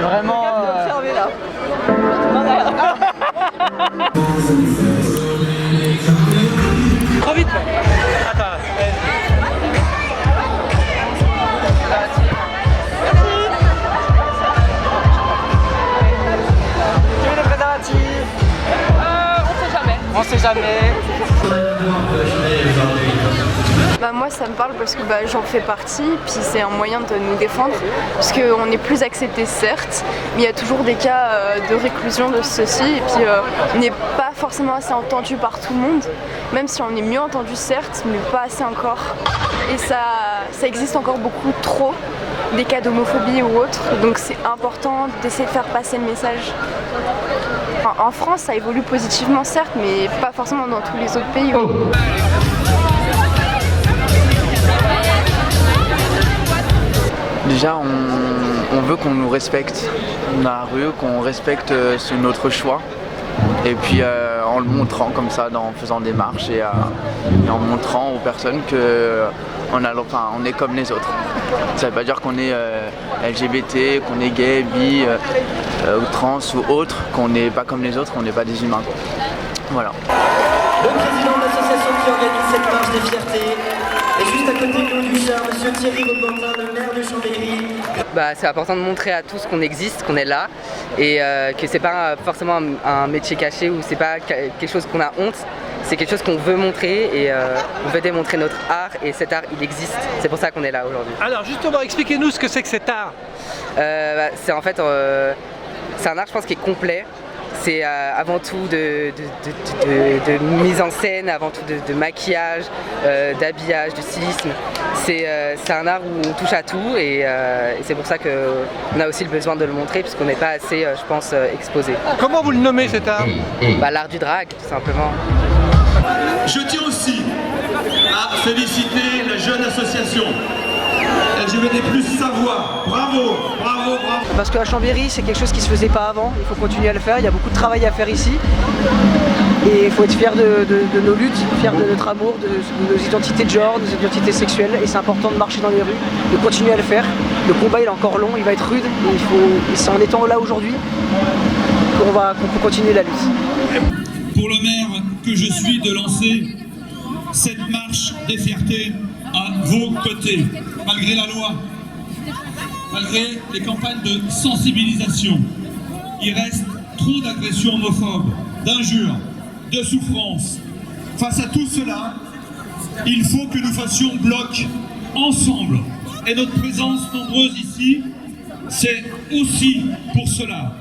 vraiment... observer là. Trop vite. Attends. Tu veux des préservatifs? On sait jamais. Bah moi ça me parle parce que j'en fais partie, puis c'est un moyen de nous défendre, parce qu'on est plus accepté certes, mais il y a toujours des cas de réclusion de ceci, et puis on n'est pas forcément assez entendu par tout le monde, même si on est mieux entendu certes, mais pas assez encore. Et ça existe encore beaucoup trop, des cas d'homophobie ou autre, donc c'est important d'essayer de faire passer le message. En France ça évolue positivement certes, mais pas forcément dans tous les autres pays. Déjà, on veut qu'on nous respecte dans la rue, qu'on respecte notre choix. Et puis en le montrant comme ça, en faisant des marches et en montrant aux personnes qu'on est comme les autres. Ça veut pas dire qu'on est LGBT, qu'on est gay, bi, ou trans ou autre, qu'on n'est pas comme les autres, qu'on n'est pas des humains. Voilà. Le président de l'association qui organise cette marche des fiertés est juste à côté de nous du char, monsieur Thierry Roquentin, le maire de Chambéry. C'est important de montrer à tous qu'on existe, qu'on est là, et que c'est pas forcément un métier caché ou c'est pas quelque chose qu'on a honte. C'est quelque chose qu'on veut montrer et on veut démontrer notre art, et cet art il existe, c'est pour ça qu'on est là aujourd'hui. Alors justement, expliquez-nous ce que c'est que cet art. C'est en fait, c'est un art je pense qui est complet. C'est avant tout de mise en scène, avant tout de maquillage, d'habillage, de stylisme. C'est un art où on touche à tout, et c'est pour ça qu'on a aussi le besoin de le montrer, puisqu'on n'est pas assez, je pense, exposé. Comment vous le nommez cet art? L'art du drag, tout simplement. Je tiens aussi à féliciter la jeune association LGBT+ Savoie. Bravo, bravo, bravo. Parce qu'à Chambéry, c'est quelque chose qui ne se faisait pas avant, il faut continuer à le faire, il y a beaucoup de travail à faire ici. Et il faut être fier de nos luttes, fier de notre amour, de nos identités de genre, de nos identités sexuelles. Et c'est important de marcher dans les rues, de continuer à le faire. Le combat il est encore long, il va être rude, et c'est en étant là aujourd'hui qu'on peut continuer la lutte. Pour le maire que je suis de lancer cette marche des fiertés à vos côtés, malgré la loi, malgré les campagnes de sensibilisation. Il reste trop d'agressions homophobes, d'injures, de souffrances. Face à tout cela, il faut que nous fassions bloc ensemble. Et notre présence nombreuse ici, c'est aussi pour cela.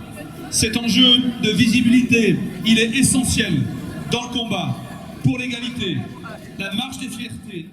Cet enjeu de visibilité, il est essentiel dans le combat pour l'égalité. La marche des fiertés.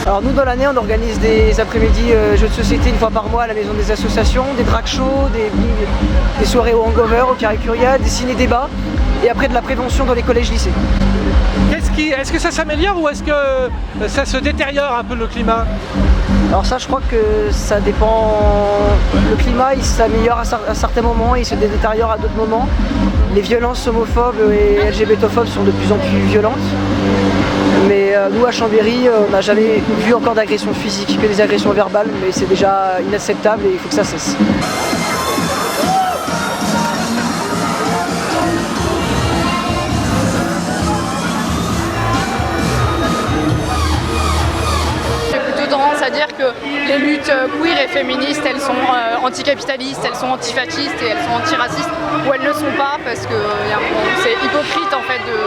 Alors nous dans l'année on organise des après-midi jeux de société une fois par mois à la maison des associations, des drag shows, des soirées au hangover, au carré Curia, des ciné-débats et après de la prévention dans les collèges-lycées. Est-ce que ça s'améliore ou est-ce que ça se détériore un peu le climat? Alors ça je crois que ça dépend, le climat il s'améliore à certains moments et il se détériore à d'autres moments. Les violences homophobes et LGBTophobes sont de plus en plus violentes. Mais nous à Chambéry, on n'a jamais vu encore d'agression physique, que des agressions verbales, mais c'est déjà inacceptable et il faut que ça cesse. J'ai plutôt tendance à dire que les luttes queer et féministes, elles sont anticapitalistes, elles sont antifascistes et elles sont antiracistes, ou elles ne le sont pas, parce que c'est hypocrite en fait de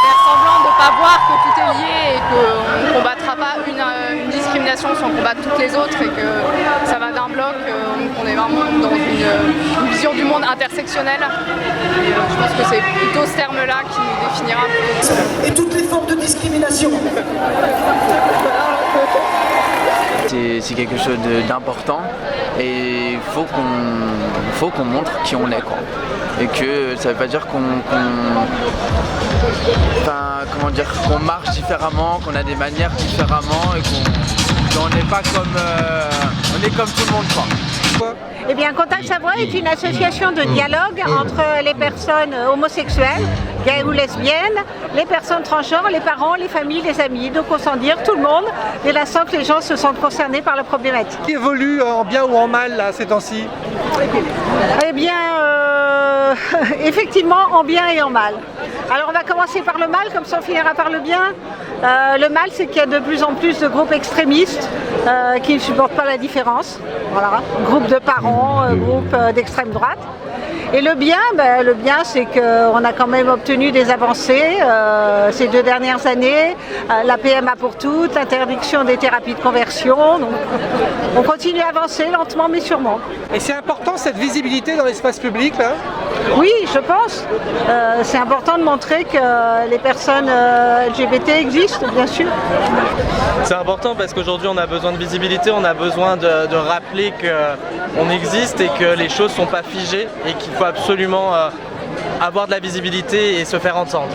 faire semblant de ne pas voir que tout est lié et qu'on ne combattra pas une discrimination sans combattre toutes les autres, et que ça va d'un bloc, on on est vraiment dans une vision du monde intersectionnelle. Et je pense que c'est plutôt ce terme-là qui nous définira. Et toutes les formes de discrimination. C'est quelque chose d'important et il faut qu'on montre qui on est, quoi. Et que ça veut pas dire qu'on marche différemment, qu'on a des manières différemment et qu'on n'est pas comme on est comme tout le monde, quoi. Eh bien, Contact Savoie est une association de dialogue entre les personnes homosexuelles, gays ou lesbiennes, les personnes transgenres, les parents, les familles, les amis. Donc, on s'en dire tout le monde, dès l'instant que les gens se sentent concernés par la problématique. Qui évolue en bien ou en mal là, ces temps-ci? Eh bien, effectivement, en bien et en mal. Alors, on va commencer par le mal, comme ça on finira par le bien. Le mal, c'est qu'il y a de plus en plus de groupes extrémistes qui ne supportent pas la différence. Voilà, groupes de parents, groupes d'extrême droite. Et le bien, c'est qu'on a quand même obtenu des avancées ces 2 dernières années. La PMA pour toutes, l'interdiction des thérapies de conversion. Donc, on continue à avancer lentement mais sûrement. Et c'est important cette visibilité dans l'espace public là? Oui, je pense. C'est important de montrer que les personnes LGBT existent, bien sûr. C'est important parce qu'aujourd'hui on a besoin de visibilité, on a besoin de rappeler qu'on existe et que les choses ne sont pas figées et qu'il faut absolument avoir de la visibilité et se faire entendre.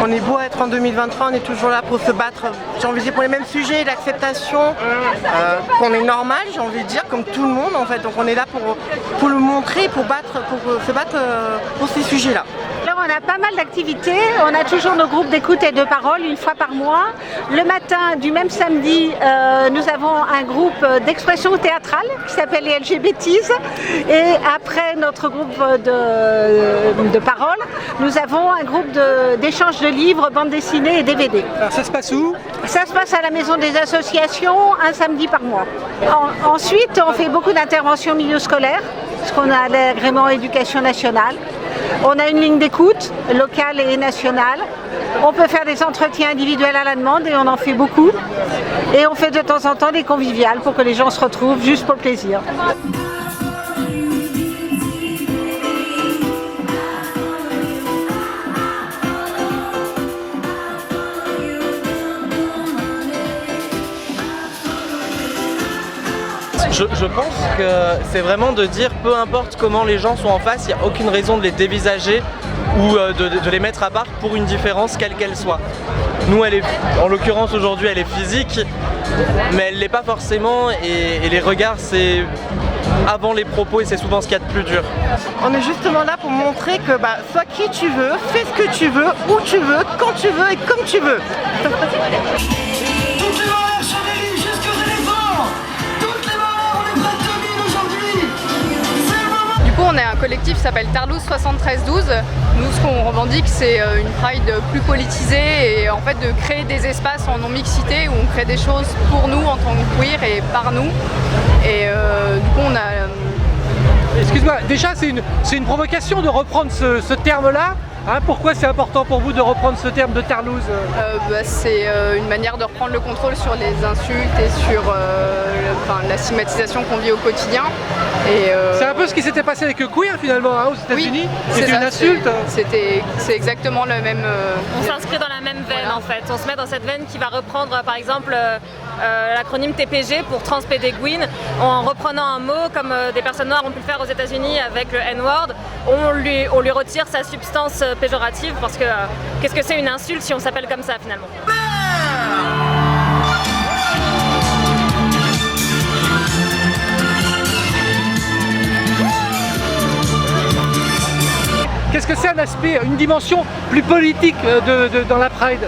On est beau être en 2023, on est toujours là pour se battre, j'ai envie de dire, pour les mêmes sujets, l'acceptation, qu'on est normal, j'ai envie de dire, comme tout le monde en fait. Donc on est là pour le montrer, pour se battre pour ces sujets-là. Alors on a pas mal d'activités, on a toujours nos groupes d'écoute et de parole une fois par mois. Le matin du même samedi, nous avons un groupe d'expression théâtrale qui s'appelle les LGBTs. Et après notre groupe de parole, nous avons un groupe d'échange de livres, bandes dessinées et DVD. Alors ça se passe où? Ça se passe à la Maison des Associations, un samedi par mois. Ensuite, on fait beaucoup d'interventions au milieu scolaire, parce qu'on a l'agrément éducation nationale. On a une ligne d'écoute locale et nationale. On peut faire des entretiens individuels à la demande et on en fait beaucoup. Et on fait de temps en temps des conviviales pour que les gens se retrouvent juste pour le plaisir. Je pense que c'est vraiment de dire peu importe comment les gens sont en face, il n'y a aucune raison de les dévisager ou de les mettre à part pour une différence quelle qu'elle soit. Nous, en l'occurrence aujourd'hui, elle est physique, mais elle ne l'est pas forcément et les regards c'est avant les propos et c'est souvent ce qu'il y a de plus dur. On est justement là pour montrer que sois qui tu veux, fais ce que tu veux, où tu veux, quand tu veux et comme tu veux. On est un collectif qui s'appelle Tarlouse 7312. Nous, ce qu'on revendique, c'est une Pride plus politisée et en fait de créer des espaces en non-mixité où on crée des choses pour nous en tant que queer et par nous. Et du coup, on a... Excuse-moi, déjà c'est une provocation de reprendre ce terme-là. Hein, pourquoi c'est important pour vous de reprendre ce terme de Tarlouse? C'est une manière de reprendre le contrôle sur les insultes et sur la stigmatisation qu'on vit au quotidien. C'est un peu ce qui s'était passé avec Queer finalement hein, aux États-Unis. Oui, c'était une insulte. C'est exactement le même. On s'inscrit dans la même veine en fait. On se met dans cette veine qui va reprendre par exemple l'acronyme TPG pour Transpédéguine. En reprenant un mot comme des personnes noires ont pu le faire aux États-Unis avec le N-word, on lui retire sa substance péjorative parce que qu'est-ce que c'est une insulte si on s'appelle comme ça finalement? Qu'est-ce que c'est un aspect, une dimension plus politique dans la Pride?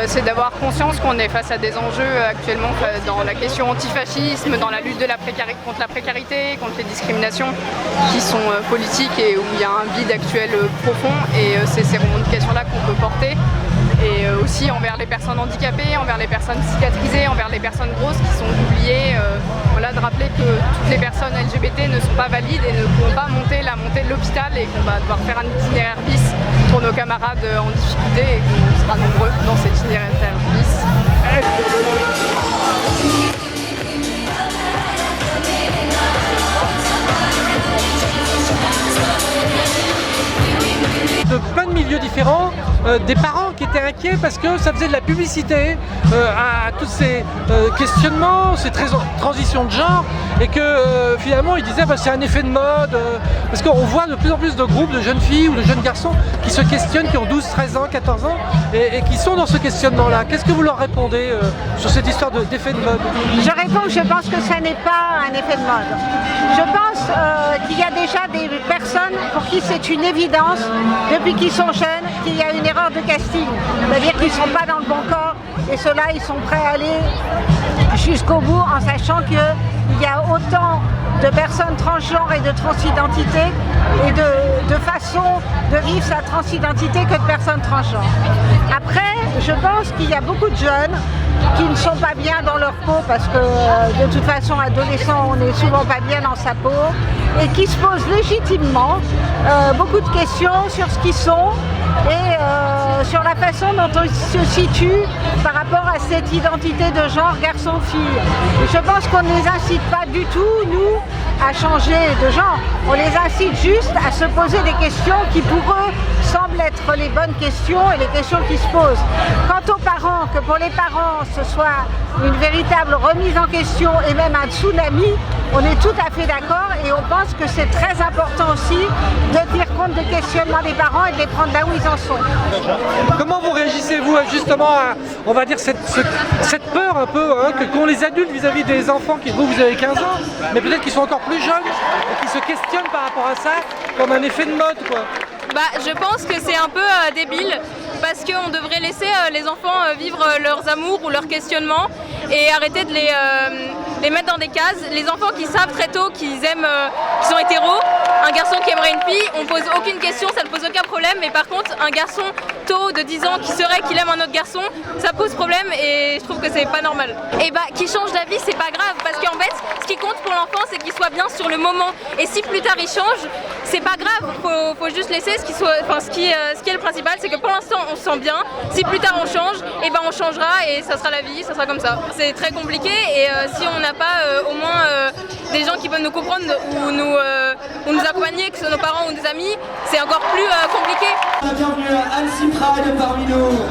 C'est d'avoir conscience qu'on est face à des enjeux actuellement dans la question antifascisme, dans la lutte contre la précarité, contre les discriminations qui sont politiques et où il y a un vide actuel profond et c'est ces revendications-là qu'on peut porter. Et aussi envers les personnes handicapées, envers les personnes cicatrisées, envers les personnes grosses qui sont oubliées. Voilà, de rappeler que toutes les personnes LGBT ne sont pas valides et ne pourront pas monter la montée de l'hôpital et qu'on va devoir faire un itinéraire bis pour nos camarades en difficulté et qu'on sera nombreux dans cet itinéraire bis. différents, des parents qui étaient inquiets parce que ça faisait de la publicité à tous ces questionnements, ces transitions de genre, et que finalement ils disaient bah, c'est un effet de mode, parce qu'on voit de plus en plus de groupes de jeunes filles ou de jeunes garçons qui se questionnent, qui ont 12, 13 ans, 14 ans, et qui sont dans ce questionnement-là. Qu'est-ce que vous leur répondez sur cette histoire d'effet de mode? Je réponds que je pense que ça n'est pas un effet de mode. Je pense qu'il y a déjà des personnes pour qui c'est une évidence, depuis qu'ils sont jeunes, qu'il y a une erreur de casting. C'est-à-dire qu'ils ne sont pas dans le bon corps, et ceux-là, ils sont prêts à aller jusqu'au bout en sachant qu'il y a autant de personnes transgenres et de transidentité et de façon de vivre sa transidentité que de personnes transgenres. Après, je pense qu'il y a beaucoup de jeunes qui ne sont pas bien dans leur peau parce que de toute façon, adolescent, on n'est souvent pas bien dans sa peau et qui se posent légitimement beaucoup de questions sur ce qu'ils sont et sur la façon dont on se situe par rapport à cette identité de genre garçon-fille. Je pense qu'on ne les incite pas du tout, nous, à changer de genre. On les incite juste à se poser des questions qui pour eux semblent être les bonnes questions et les questions qui se posent. Quant aux parents, que pour les parents ce soit une véritable remise en question et même un tsunami, on est tout à fait d'accord et on pense que c'est très important aussi de tenir compte des questionnements des parents et de les prendre là où ils en sont. Comment vous réagissez-vous justement à, on va dire, cette peur un peu hein, qu'ont les adultes vis-à-vis des enfants qui, vous avez 15 ans, mais peut-être qu'ils sont encore plus jeunes et qui se questionnent par rapport à ça comme un effet de mode quoi. Bah, je pense que c'est un peu débile parce qu'on devrait laisser les enfants vivre leurs amours ou leurs questionnements et arrêter de les mettre dans des cases. Les enfants qui savent très tôt qu'ils aiment, qu'ils sont hétéros, un garçon qui aimerait une fille, on pose aucune question, ça ne pose aucun problème, mais par contre un garçon tôt de 10 ans qui saurait qu'il aime un autre garçon, ça pose problème et je trouve que c'est pas normal. Et bah qu'il change d'avis c'est pas grave parce qu'en fait ce qui compte pour l'enfant c'est qu'il soit bien sur le moment et si plus tard il change, c'est pas grave, faut juste laisser ce qui est le principal, c'est que pour l'instant on se sent bien, si plus tard on change, et ben on changera et ça sera la vie, ça sera comme ça. C'est très compliqué et si on n'a pas au moins des gens qui peuvent nous comprendre ou nous accompagner, que ce soit nos parents ou des amis, c'est encore plus compliqué. Bienvenue à Anne Cipra de parmi nous.